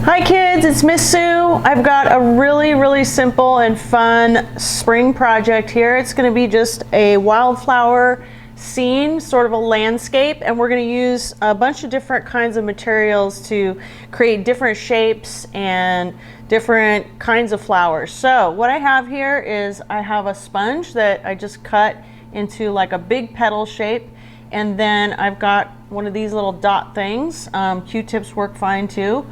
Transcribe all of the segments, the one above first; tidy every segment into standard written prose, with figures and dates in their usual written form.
Hi kids, it's Miss Sue. I've got a really simple and fun spring project here. It's going to be just a wildflower scene, sort of a landscape, and we're going to use a bunch of different kinds of materials to create different shapes and different kinds of flowers. So what I have here is I have a sponge that I just cut into like a big petal shape, and then I've got one of these little dot things. Q-tips work fine too.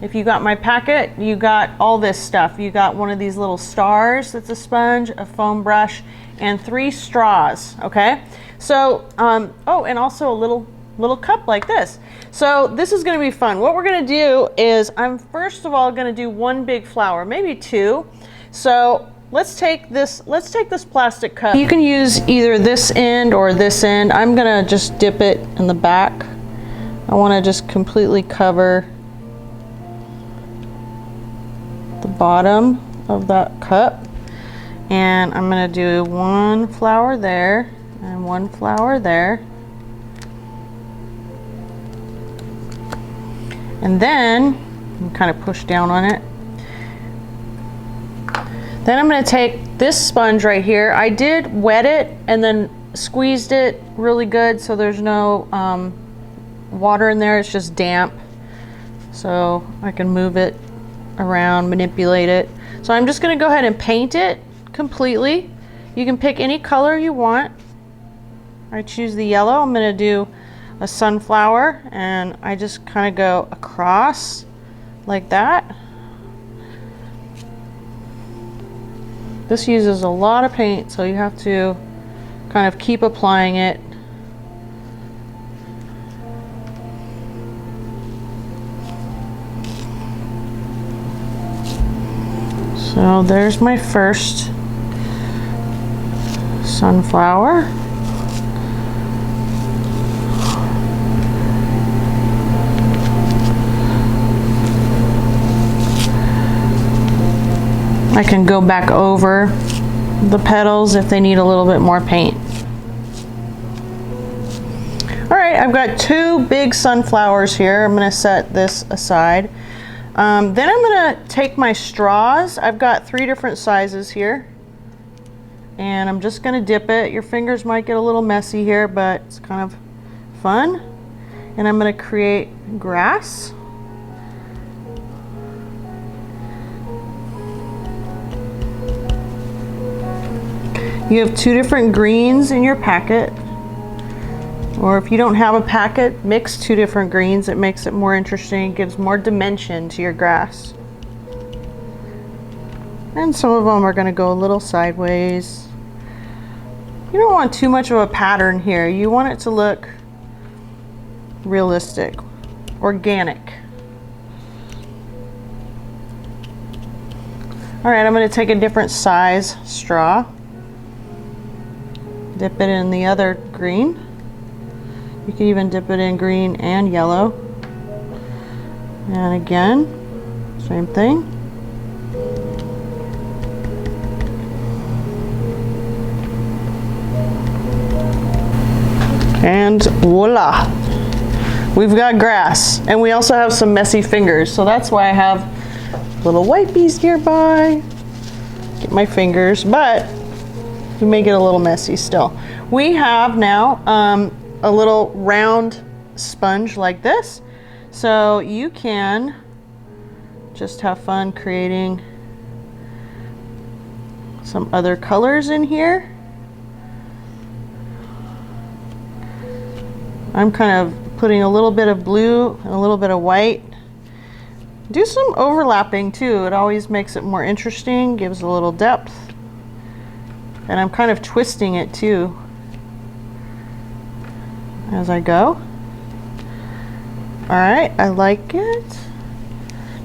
If you got my packet, you got all this stuff. You got one of these little stars that's a sponge, a foam brush, and 3 straws, okay? So, oh, and also a little cup like this. So this is gonna be fun. What we're gonna do is I'm first of all gonna do one big flower, maybe 2. So let's take this plastic cup. You can use either this end or this end. I'm gonna just dip it in the back. I wanna just completely cover the bottom of that cup, and I'm going to do 1 flower there and 1 flower there, and then kind of push down on it. Then I'm going to take this sponge right here. I did wet it and then squeezed it really good so there's no water in there, it's just damp, so I can move it around, manipulate it. So I'm just going to go ahead and paint it completely. You can pick any color you want. I choose the yellow. I'm going to do a sunflower, and I just kind of go across like that. This uses a lot of paint, so you have to kind of keep applying it. So there's my first sunflower. I can go back over the petals if they need a little bit more paint. All right, I've got 2 big sunflowers here. I'm going to set this aside. Then I'm going to take my straws. I've got 3 different sizes here, and I'm just going to dip it. Your fingers might get a little messy here, but it's kind of fun. And I'm going to create grass. You have 2 different greens in your packet, or if you don't have a packet, mix 2 different greens. It makes it more interesting, gives more dimension to your grass. And some of them are going to go a little sideways. You don't want too much of a pattern here. You want it to look realistic, organic. All right, I'm going to take a different size straw, dip it in the other green. You can even dip it in green and yellow. And again, same thing. And voila! We've got grass. And we also have some messy fingers, so that's why I have little wipies nearby. Get my fingers, but you may get a little messy still. We have now a little round sponge like this, so you can just have fun creating some other colors in here. I'm kind of putting a little bit of blue and a little bit of white. Do some overlapping too. It always makes it more interesting, gives a little depth. And I'm kind of twisting it too as I go. All right, I like it.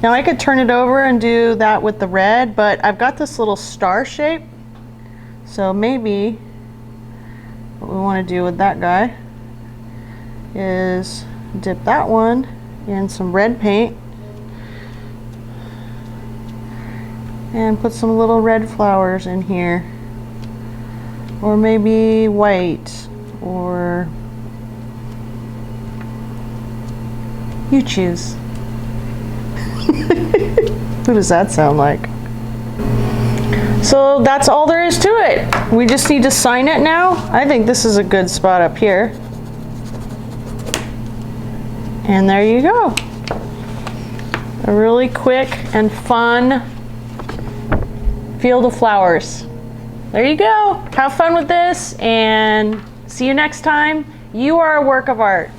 Now I could turn it over and do that with the red, but I've got this little star shape. So maybe what we want to do with that guy is dip that one in some red paint and put some little red flowers in here. Or maybe white, or you choose. Who does that sound like? So that's all there is to it. We just need to sign it now. I think this is a good spot up here. And there you go. A really quick and fun field of flowers. There you go. Have fun with this and see you next time. You are a work of art.